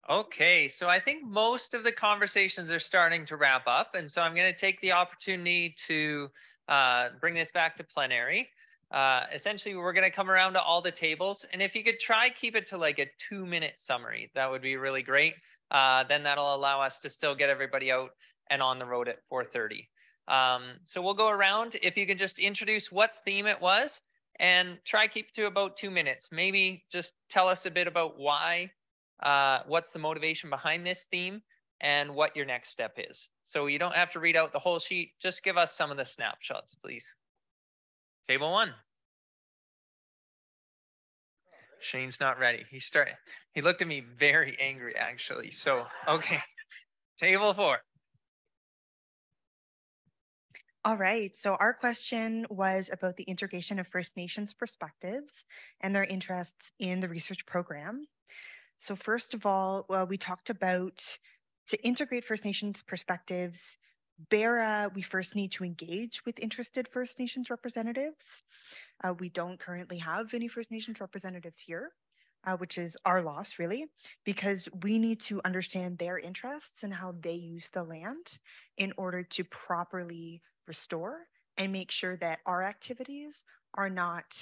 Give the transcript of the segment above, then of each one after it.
Okay, so I think most of the conversations are starting to wrap up. And so I'm going to take the opportunity to bring this back to plenary. Essentially, we're going to come around to all the tables. And if you could try keep it to like a 2-minute summary, that would be really great. Then that'll allow us to still get everybody out and on the road at 4:30. So we'll go around. If you could just introduce what theme it was and try keep it to about 2 minutes. Maybe just tell us a bit about why, what's the motivation behind this theme, and what your next step is. So you don't have to read out the whole sheet. Just give us some of the snapshots, please. Table 1. Shane's not ready. He looked at me very angry, actually. So, okay. Table 4. All right, so our question was about the integration of First Nations perspectives and their interests in the research program. So first of all, well, we talked about to integrate First Nations perspectives, BERA, we first need to engage with interested First Nations representatives. We don't currently have any First Nations representatives here, which is our loss, really, because we need to understand their interests and how they use the land in order to properly restore and make sure that our activities are not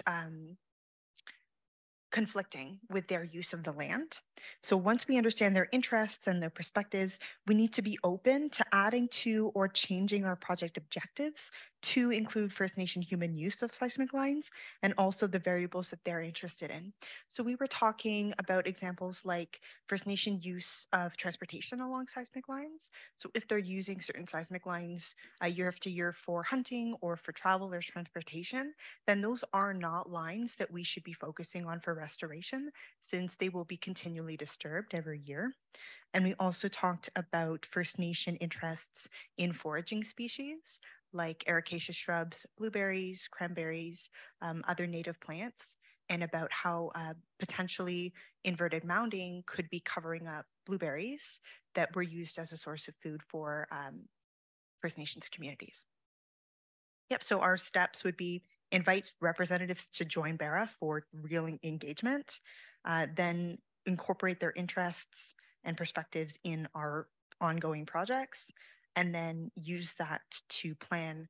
conflicting with their use of the land. So once we understand their interests and their perspectives, we need to be open to adding to or changing our project objectives to include First Nation human use of seismic lines and also the variables that they're interested in. So we were talking about examples like First Nation use of transportation along seismic lines. So if they're using certain seismic lines year after year for hunting or for travel or transportation, then those are not lines that we should be focusing on for restoration since they will be continually disturbed every year. And we also talked about First Nation interests in foraging species like ericaceous shrubs, blueberries, cranberries, other native plants, and about how potentially inverted mounding could be covering up blueberries that were used as a source of food for First Nations communities. Yep, so our steps would be invite representatives to join BERA for real engagement, then incorporate their interests and perspectives in our ongoing projects, and then use that to plan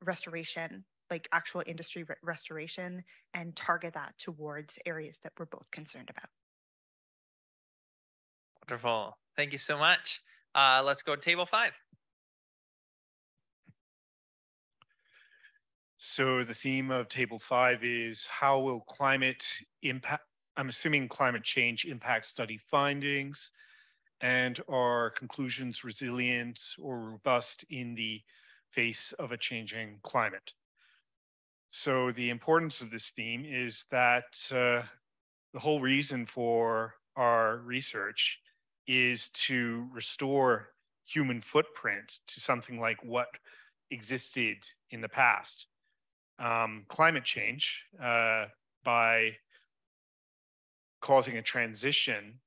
restoration, like actual industry restoration, and target that towards areas that we're both concerned about. Wonderful. Thank you so much. Let's go to table 5. So the theme of table 5 is how will climate impact, I'm assuming climate change impact study findings, and are conclusions resilient or robust in the face of a changing climate? So the importance of this theme is that the whole reason for our research is to restore human footprint to something like what existed in the past. Climate change, by causing a transition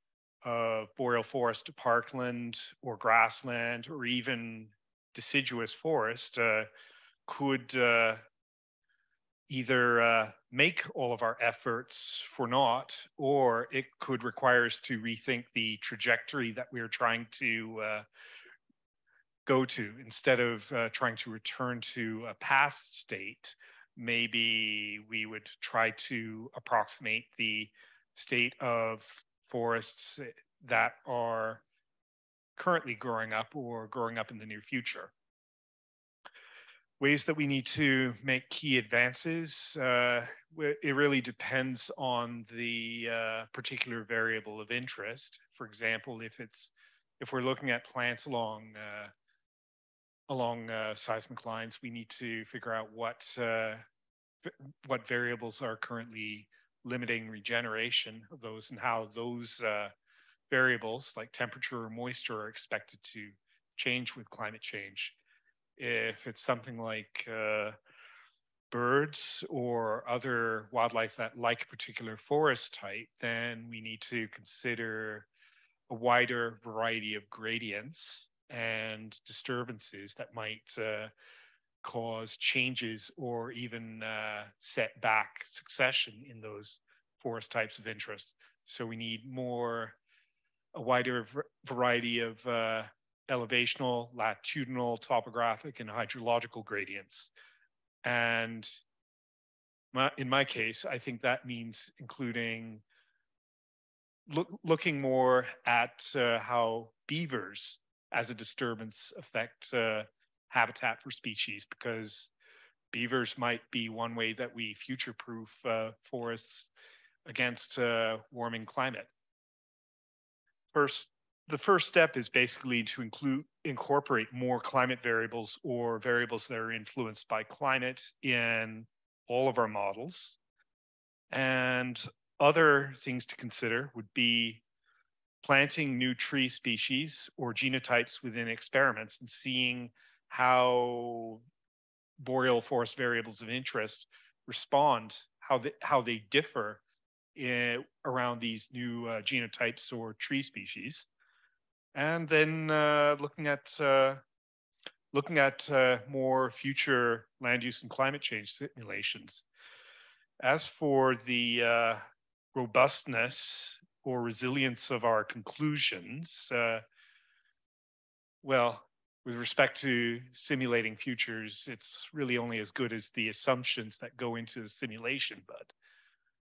of boreal forest to parkland or grassland or even deciduous forest, could either make all of our efforts for naught, or it could require us to rethink the trajectory that we're trying to go to. Instead of trying to return to a past state, maybe we would try to approximate the state of forests that are currently growing up or growing up in the near future. Ways that we need to make key advances, it really depends on the particular variable of interest. For example, if we're looking at plants along seismic lines, we need to figure out what variables are currently limiting regeneration of those, and how those variables like temperature or moisture are expected to change with climate change. If it's something like birds or other wildlife that like a particular forest type, then we need to consider a wider variety of gradients and disturbances that might cause changes or even set back succession in those forest types of interest. So we need more a wider variety of elevational, latitudinal, topographic, and hydrological gradients. And in my case, I think that means including looking more at how beavers as a disturbance affect habitat for species, because beavers might be one way that we future-proof forests against warming climate. The first step is basically to incorporate more climate variables or variables that are influenced by climate in all of our models. And other things to consider would be planting new tree species or genotypes within experiments and seeing how boreal forest variables of interest respond, how they differ around these new genotypes or tree species. And then looking at more future land use and climate change simulations. As for the robustness or resilience of our conclusions, well, with respect to simulating futures, it's really only as good as the assumptions that go into the simulation, but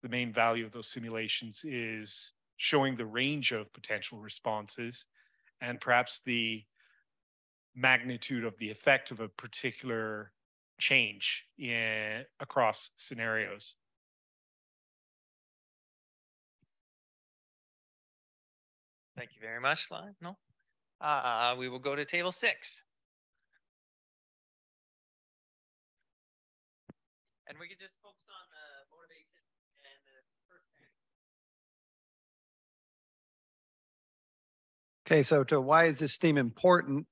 the main value of those simulations is showing the range of potential responses and perhaps the magnitude of the effect of a particular change across scenarios. Thank you very much, Lionel. We will go to table 6. And we can just focus on motivation and the first thing. Okay, so to why is this theme important?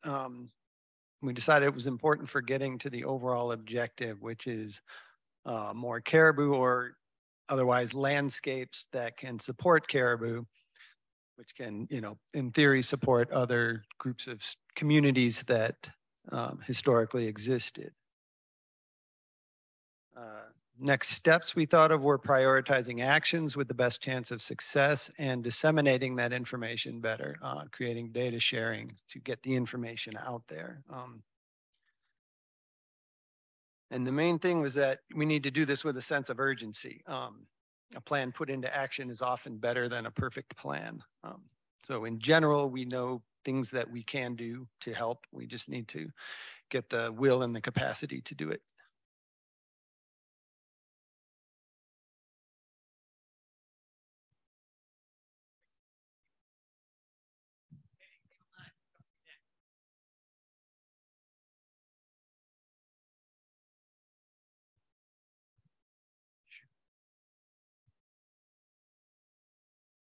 We decided it was important for getting to the overall objective, which is more caribou or otherwise landscapes that can support caribou, which can, in theory, support other groups of communities that historically existed. Next steps we thought of were prioritizing actions with the best chance of success and disseminating that information better, creating data sharing to get the information out there. And the main thing was that we need to do this with a sense of urgency. A plan put into action is often better than a perfect plan. So in general, we know things that we can do to help. We just need to get the will and the capacity to do it.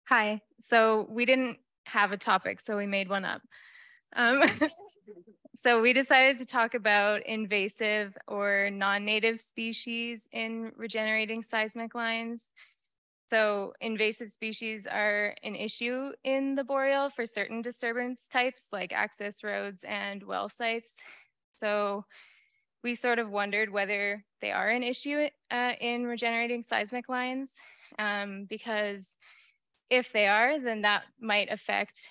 Hi, so we didn't have a topic, so we made one up. So we decided to talk about invasive or non-native species in regenerating seismic lines. So invasive species are an issue in the boreal for certain disturbance types like access roads and well sites. So we sort of wondered whether they are an issue in regenerating seismic lines, because if they are, then that might affect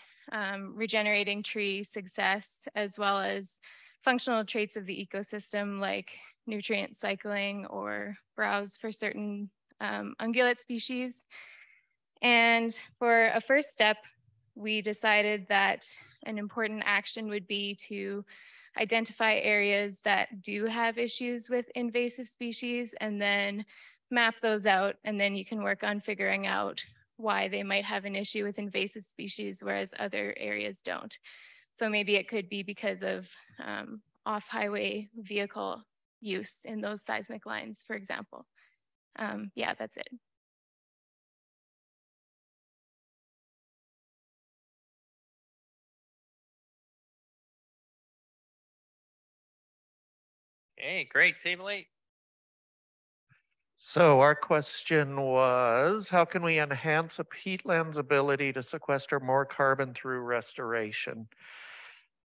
regenerating tree success, as well as functional traits of the ecosystem like nutrient cycling or browse for certain ungulate species. And for a first step, we decided that an important action would be to identify areas that do have issues with invasive species and then map those out, and then you can work on figuring out why they might have an issue with invasive species, whereas other areas don't. So maybe it could be because of off-highway vehicle use in those seismic lines, for example. Yeah, that's it. Okay, great. Table 8. So our question was, how can we enhance a peatland's ability to sequester more carbon through restoration?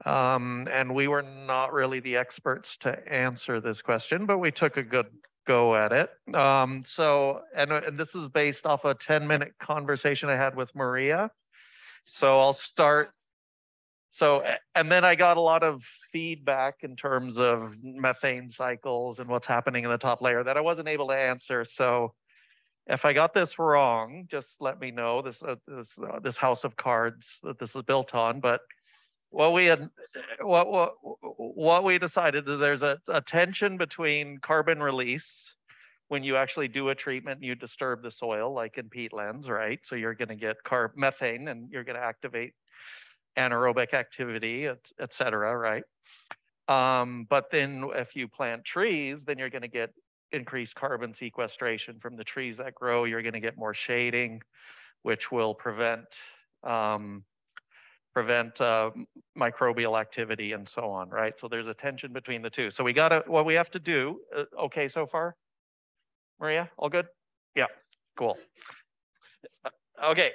And we were not really the experts to answer this question, but we took a good go at it. And this is based off a 10-minute conversation I had with Maria. So I'll start. So, and then I got a lot of feedback in terms of methane cycles and what's happening in the top layer that I wasn't able to answer. So if I got this wrong, just let me know. This house of cards that this is built on. But what we decided is there's a tension between carbon release when you actually do a treatment and you disturb the soil, like in peatlands, right? So you're going to get methane and you're going to activate anaerobic activity, et cetera, right? But then if you plant trees, then you're going to get increased carbon sequestration from the trees that grow. You're going to get more shading, which will prevent microbial activity and so on, right? So there's a tension between the two. So what we have to do, okay so far? Maria, all good? Yeah, cool. Okay,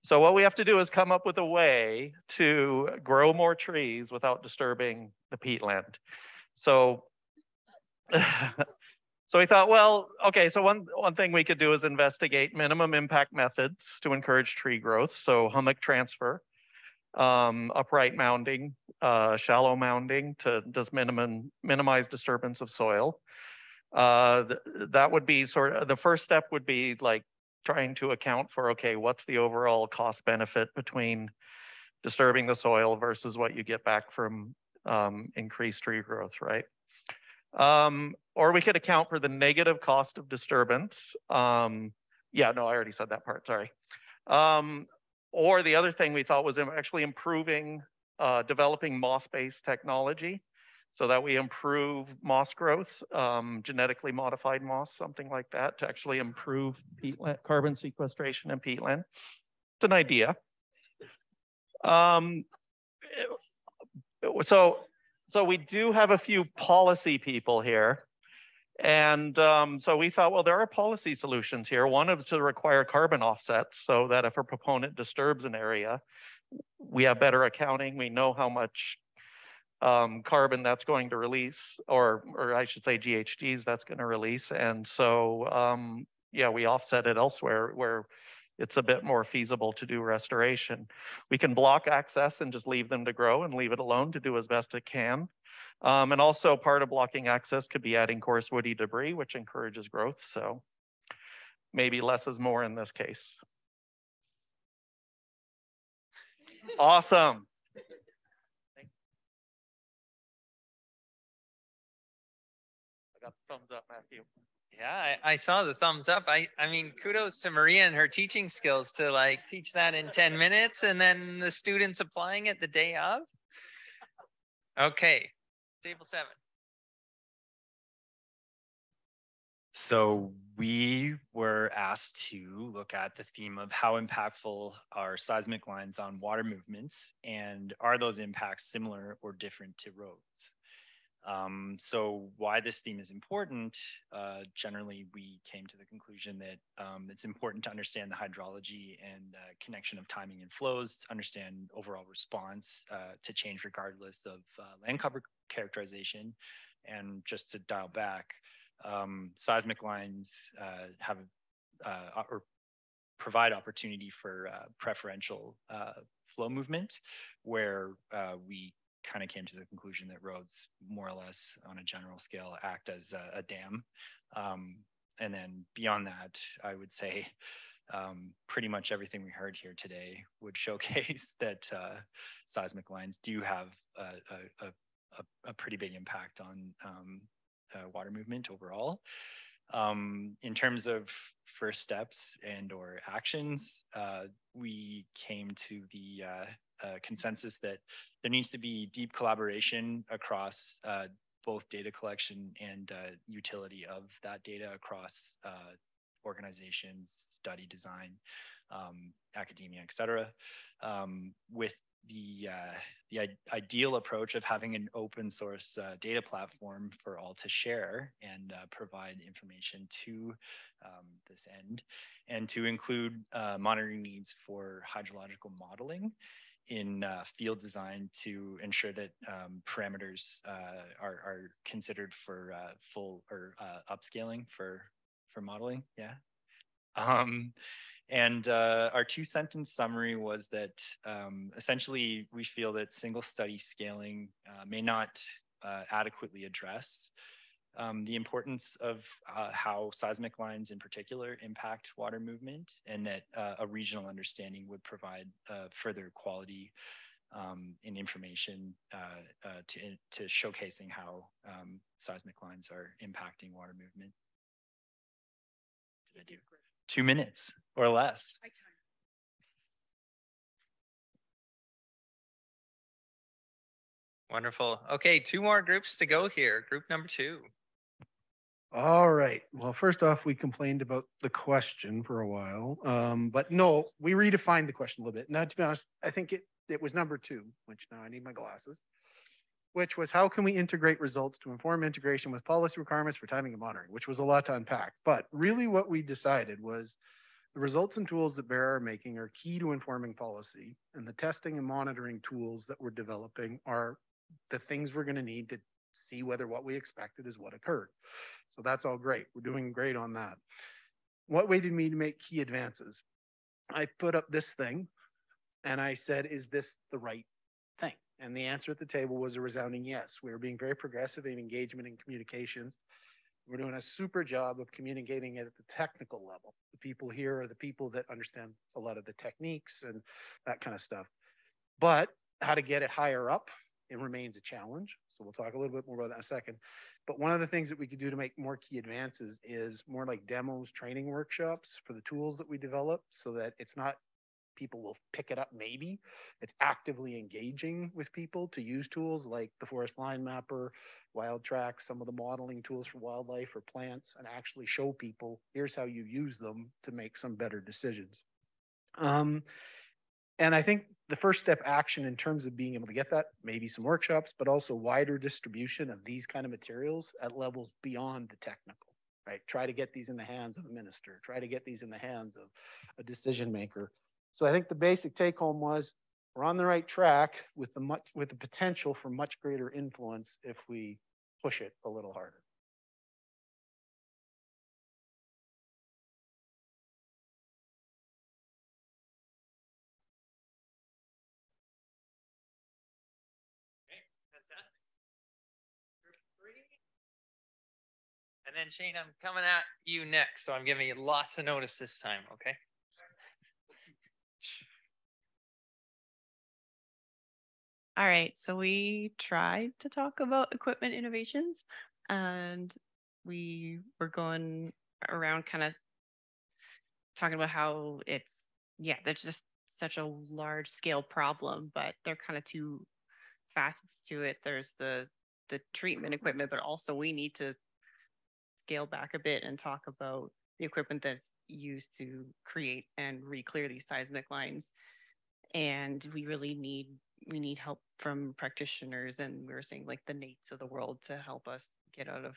so what we have to do is come up with a way to grow more trees without disturbing the peatland. So, so we thought, well, okay, so one thing we could do is investigate minimum impact methods to encourage tree growth. So hummock transfer, upright mounding, shallow mounding to just minimize disturbance of soil. That would be sort of, the first step would be like trying to account for, okay, what's the overall cost benefit between disturbing the soil versus what you get back from increased tree growth, right? Or we could account for the negative cost of disturbance. Yeah, no, I already said that part, sorry. Or the other thing we thought was actually improving, developing moss-based technology so that we improve moss growth, genetically modified moss, something like that, to actually improve peatland, carbon sequestration in peatland. It's an idea. So we do have a few policy people here. And so we thought, well, there are policy solutions here. One is to require carbon offsets so that if a proponent disturbs an area, we have better accounting. We know how much carbon that's going to release, or I should say GHGs that's going to release. And so, yeah, we offset it elsewhere where it's a bit more feasible to do restoration. We can block access and just leave them to grow and leave it alone to do as best it can. And also part of blocking access could be adding coarse woody debris, which encourages growth. So maybe less is more in this case. Awesome. I got the thumbs up, Matthew. Yeah, I saw the thumbs up. I mean, kudos to Maria and her teaching skills to like teach that in 10 minutes and then the students applying it the day of. Okay, table 7. So we were asked to look at the theme of how impactful are seismic lines on water movements, and are those impacts similar or different to roads? So why this theme is important, generally we came to the conclusion that it's important to understand the hydrology and connection of timing and flows, to understand overall response to change regardless of land cover characterization. And just to dial back, seismic lines have or provide opportunity for preferential flow movement, where we kind of came to the conclusion that roads, more or less on a general scale, act as a dam. And then beyond that, I would say pretty much everything we heard here today would showcase that seismic lines do have a pretty big impact on water movement overall. In terms of first steps and or actions, we came to the consensus that there needs to be deep collaboration across both data collection and utility of that data across organizations, study design, academia, et cetera, with the ideal approach of having an open source data platform for all to share and provide information to this end, and to include monitoring needs for hydrological modeling in field design to ensure that parameters are considered for full or upscaling for modeling. Yeah. And our 2-sentence summary was that essentially we feel that single study scaling may not adequately address the importance of how seismic lines in particular impact water movement, and that a regional understanding would provide further quality and information to showcasing how seismic lines are impacting water movement. Did I do 2 minutes or less? Wonderful. Okay, 2 more groups to go here. Group number 2. All right. Well, first off, we complained about the question for a while, but no, we redefined the question a little bit. Now, to be honest, I think it was number 2, which now I need my glasses, which was how can we integrate results to inform integration with policy requirements for timing and monitoring, which was a lot to unpack. But really what we decided was the results and tools that BERA are making are key to informing policy, and the testing and monitoring tools that we're developing are the things we're going to need to see whether what we expected is what occurred. So that's all great. We're doing great on that. What way did we make key advances? I put up this thing and I said, is this the right thing? And the answer at the table was a resounding yes. We were being very progressive in engagement and communications. We're doing a super job of communicating it at the technical level. The people here are the people that understand a lot of the techniques and that kind of stuff. But how to get it higher up, it remains a challenge. So we'll talk a little bit more about that in a second. But one of the things that we could do to make more key advances is more like demos, training workshops for the tools that we develop, so that it's not people will pick it up maybe. It's actively engaging with people to use tools like the Forest Line Mapper, Wild Track, some of the modeling tools for wildlife or plants, and actually show people, here's how you use them to make some better decisions. And I think the first step action in terms of being able to get that, maybe some workshops, but also wider distribution of these kind of materials at levels beyond the technical, right? Try to get these in the hands of a minister, try to get these in the hands of a decision maker. So I think the basic take home was we're on the right track with the potential for much greater influence if we push it a little harder. And then Shane, I'm coming at you next, so I'm giving you lots of notice this time, okay? All right, so we tried to talk about equipment innovations, and we were going around kind of talking about how it's, yeah, there's just such a large scale problem, but there are kind of 2 facets to it. There's the treatment equipment, but also we need to scale back a bit and talk about the equipment that's used to create and re-clear these seismic lines. And we really need help from practitioners, and we were saying like the NATEs of the world to help us get out of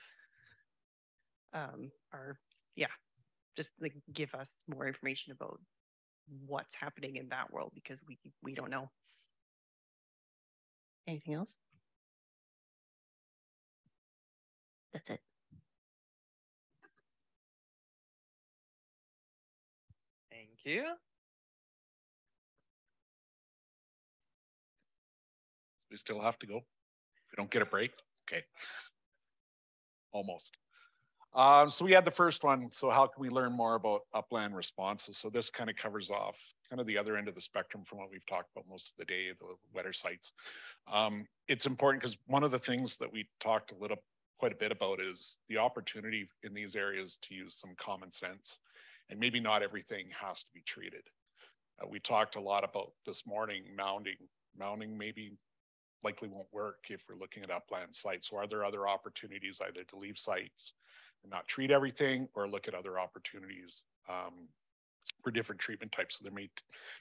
just like give us more information about what's happening in that world, because we don't know. Anything else? That's it. Thank you. We still have to go. We don't get a break. Okay. Almost. So we had the first one. So how can we learn more about upland responses? So this kind of covers off kind of the other end of the spectrum from what we've talked about most of the day, the wetter sites. It's important because one of the things that we talked quite a bit about is the opportunity in these areas to use some common sense, and maybe not everything has to be treated. We talked a lot about this morning mounding. Mounding maybe likely won't work if we're looking at upland sites. So are there other opportunities either to leave sites and not treat everything, or look at other opportunities for different treatment types? So there may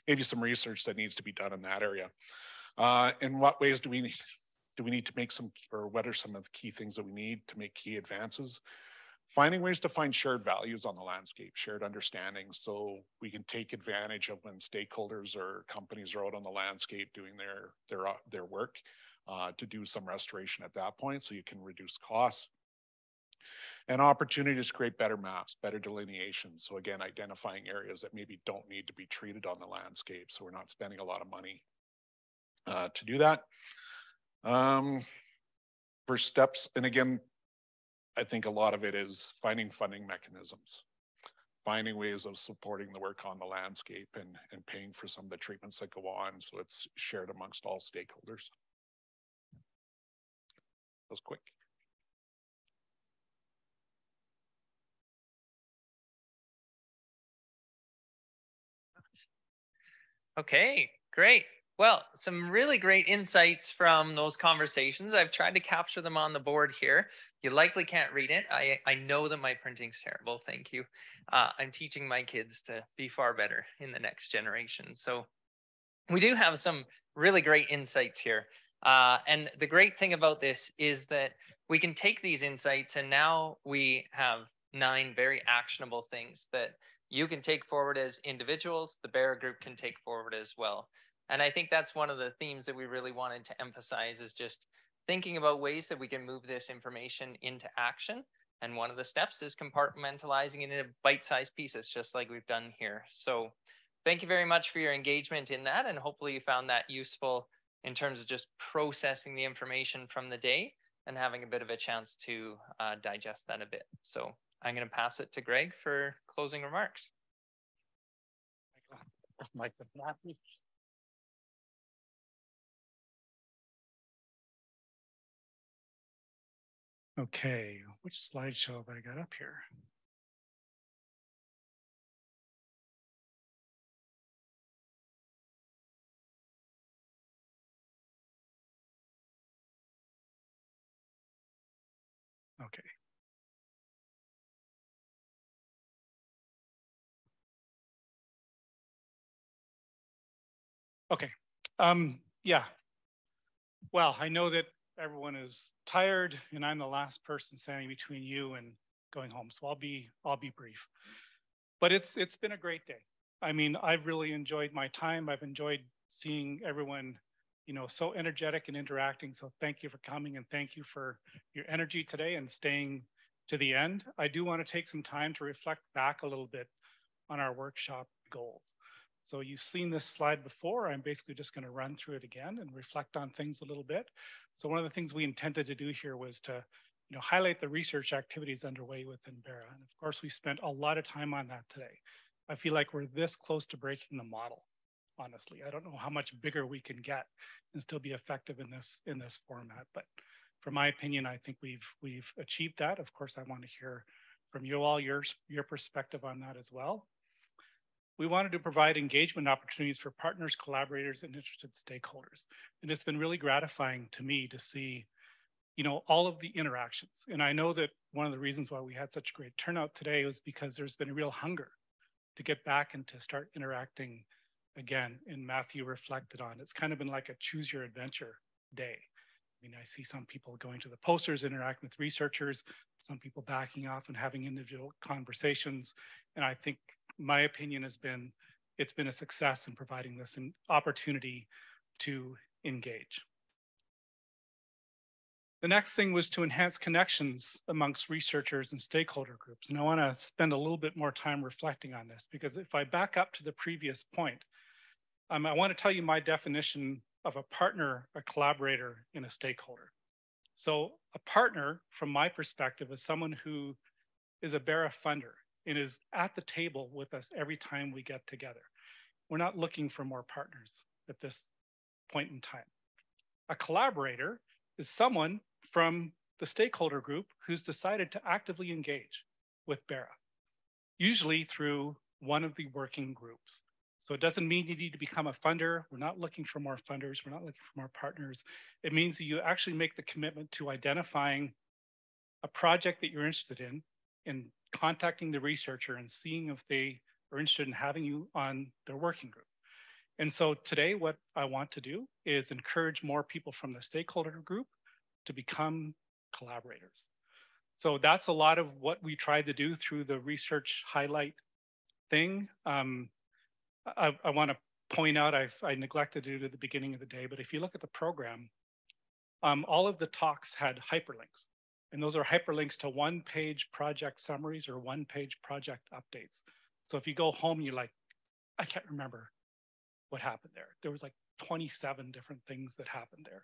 be some research that needs to be done in that area. In what ways do we need to make some, or what are some of the key things that we need to make key advances? Finding ways to find shared values on the landscape, shared understanding, so we can take advantage of when stakeholders or companies are out on the landscape doing their work to do some restoration at that point, so you can reduce costs. And opportunities to create better maps, better delineation. So again, identifying areas that maybe don't need to be treated on the landscape. So we're not spending a lot of money to do that. First steps, and again, I think a lot of it is finding funding mechanisms, finding ways of supporting the work on the landscape and paying for some of the treatments that go on so it's shared amongst all stakeholders. That was quick. Okay, great. Well, some really great insights from those conversations. I've tried to capture them on the board here. You likely can't read it. I know that my printing's terrible. Thank you. I'm teaching my kids to be far better in the next generation. So we do have some really great insights here. And the great thing about this is that we can take these insights and now we have 9 very actionable things that you can take forward as individuals, the BERA group can take forward as well. And I think that's one of the themes that we really wanted to emphasize is just thinking about ways that we can move this information into action. And one of the steps is compartmentalizing it into bite-sized pieces, just like we've done here. So thank you very much for your engagement in that. And hopefully you found that useful in terms of just processing the information from the day and having a bit of a chance to digest that a bit. So I'm going to pass it to Greg for closing remarks. Okay, which slideshow have I got up here? Okay. Okay. Yeah. Well, I know that everyone is tired and I'm the last person standing between you and going home. So I'll be brief. But it's been a great day. I mean, I've really enjoyed my time. I've enjoyed seeing everyone, you know, so energetic and interacting. So thank you for coming and thank you for your energy today and staying to the end. I do want to take some time to reflect back a little bit on our workshop goals. So you've seen this slide before. I'm basically just going to run through it again and reflect on things a little bit. So one of the things we intended to do here was to, you know, highlight the research activities underway within BERA. And of course, we spent a lot of time on that today. I feel like we're this close to breaking the model, honestly. I don't know how much bigger we can get and still be effective in this format. But from my opinion, I think we've achieved that. Of course, I want to hear from you all your perspective on that as well. We wanted to provide engagement opportunities for partners, collaborators, and interested stakeholders. And it's been really gratifying to me to see, you know, all of the interactions. And I know that one of the reasons why we had such great turnout today was because there's been a real hunger to get back and to start interacting again. And Matthew reflected on, it's kind of been like a choose your adventure day. I mean, I see some people going to the posters, interacting with researchers, some people backing off and having individual conversations. And I think my opinion has been, it's been a success in providing this an opportunity to engage. The next thing was to enhance connections amongst researchers and stakeholder groups. And I want to spend a little bit more time reflecting on this, because if I back up to the previous point, I want to tell you my definition of a partner, a collaborator, and a stakeholder. So a partner, from my perspective, is someone who is a BERA funder and is at the table with us every time we get together. We're not looking for more partners at this point in time. A collaborator is someone from the stakeholder group who's decided to actively engage with BERA, usually through one of the working groups. So it doesn't mean you need to become a funder. We're not looking for more funders. We're not looking for more partners. It means that you actually make the commitment to identifying a project that you're interested in and contacting the researcher and seeing if they are interested in having you on their working group. And so today, what I want to do is encourage more people from the stakeholder group to become collaborators. So that's a lot of what we tried to do through the research highlight thing. I want to point out, I neglected to do it at the beginning of the day, but if you look at the program, all of the talks had hyperlinks. And those are hyperlinks to one-page project summaries or one-page project updates. So if you go home, you're like, I can't remember what happened there. There was like 27 different things that happened there.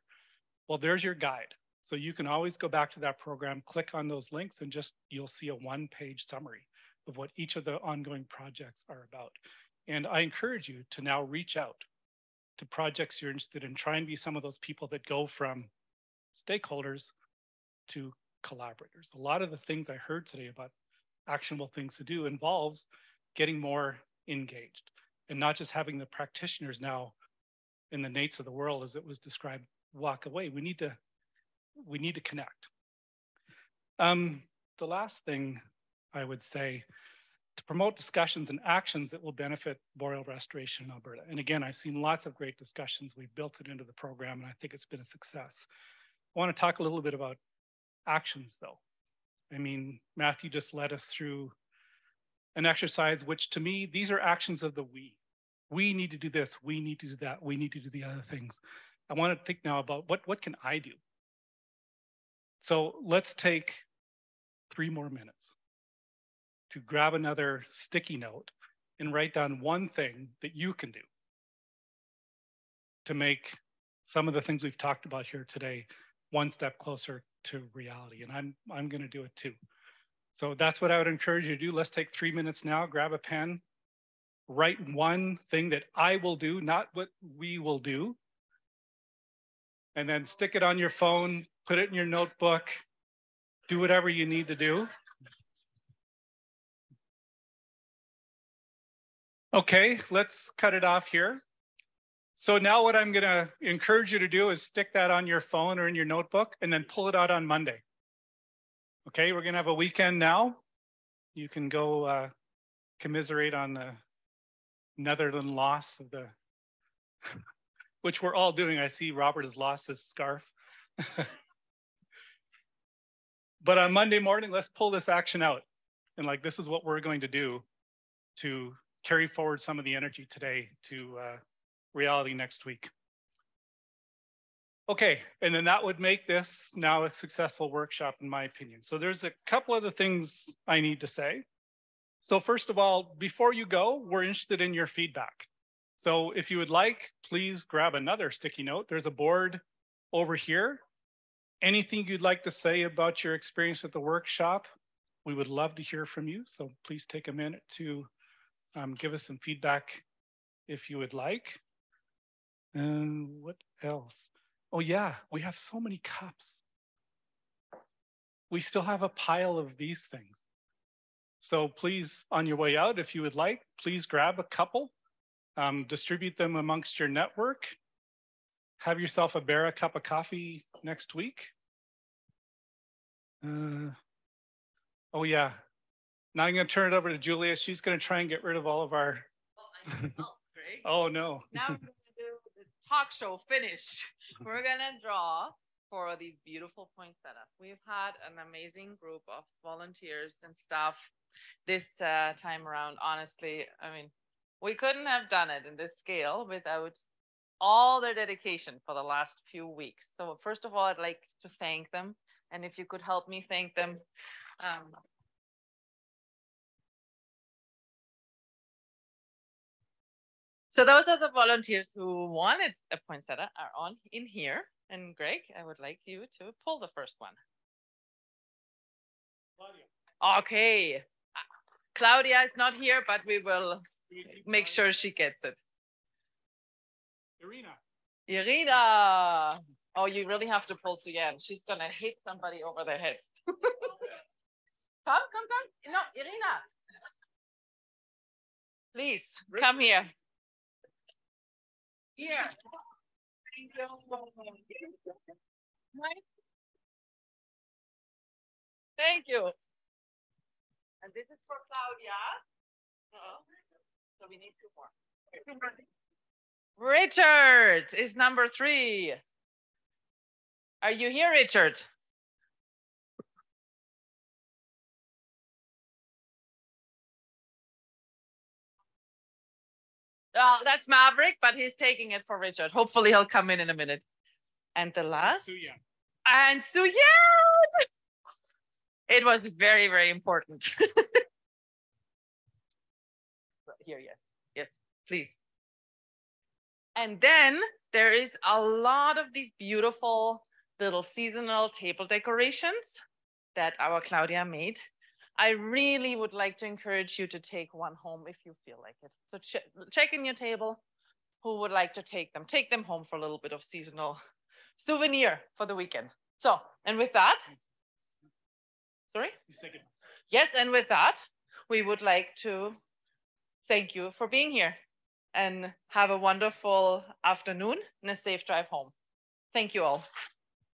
Well, there's your guide. So you can always go back to that program, click on those links, and just you'll see a one-page summary of what each of the ongoing projects are about. And I encourage you to now reach out to projects you're interested in. Try and be some of those people that go from stakeholders to collaborators. A lot of the things I heard today about actionable things to do involves getting more engaged and not just having the practitioners now in the Nates of the world, as it was described, walk away. We need to connect. The last thing I would say, to promote discussions and actions that will benefit boreal restoration in Alberta. And again, I've seen lots of great discussions. We've built it into the program, and I think it's been a success. I want to talk a little bit about actions, though. I mean, Matthew just led us through an exercise, which to me, these are actions of the we. We need to do this, we need to do that, we need to do the other things. I want to think now about what can I do? So let's take 3 more minutes to grab another sticky note and write down one thing that you can do to make some of the things we've talked about here today one step closer to reality. And I'm going to do it too. So that's what I would encourage you to do. Let's take 3 minutes now, grab a pen, write one thing that I will do, not what we will do, and then stick it on your phone, put it in your notebook, do whatever you need to do. Okay, let's cut it off here. So now what I'm gonna encourage you to do is stick that on your phone or in your notebook and then pull it out on Monday. Okay, we're gonna have a weekend now. You can go commiserate on the Netherlands loss of the, which we're all doing. I see Robert has lost his scarf. But on Monday morning, let's pull this action out. And like, this is what we're going to do to carry forward some of the energy today to reality next week. Okay, and then that would make this now a successful workshop, in my opinion. So there's a couple other things I need to say. So first of all, before you go, we're interested in your feedback. So if you would like, please grab another sticky note. There's a board over here. Anything you'd like to say about your experience at the workshop, we would love to hear from you. So please take a minute to give us some feedback if you would like. And what else? Oh yeah, we have so many cups. We still have a pile of these things. So please, on your way out, if you would like, please grab a couple, distribute them amongst your network. Have yourself a BERA cup of coffee next week. Oh yeah, now I'm gonna turn it over to Julia. She's gonna try and get rid of all of our, oh no. Now we're gonna do the talk show finish. We're gonna draw for these beautiful poinsettias. We've had an amazing group of volunteers and staff this time around. Honestly, I mean, we couldn't have done it in this scale without all their dedication for the last few weeks. So first of all, I'd like to thank them. And if you could help me thank them. So those are the volunteers who wanted a poinsettia are on in here. And Greg, I would like you to pull the first one. Claudia. Okay. Claudia is not here, but we will make sure she gets it. Irina. Irina. Oh, you really have to pull Suzanne. She's going to hit somebody over the head. Come. No, Irina. Please, come here. Here. Thank you. Thank you. And this is for Claudia. So we need 2 more. Richard is number 3. Are you here, Richard? That's Maverick, but he's taking it for Richard. Hopefully he'll come in a minute. And the last? And Suyan. It was very, very important. Here, yes, yes, please. And then there is a lot of these beautiful little seasonal table decorations that our Claudia made. I really would like to encourage you to take one home if you feel like it. So check in your table who would like to take them. Take them home for a little bit of seasonal souvenir for the weekend. So, and with that, sorry? Yes, and with that, we would like to thank you for being here and have a wonderful afternoon and a safe drive home. Thank you all.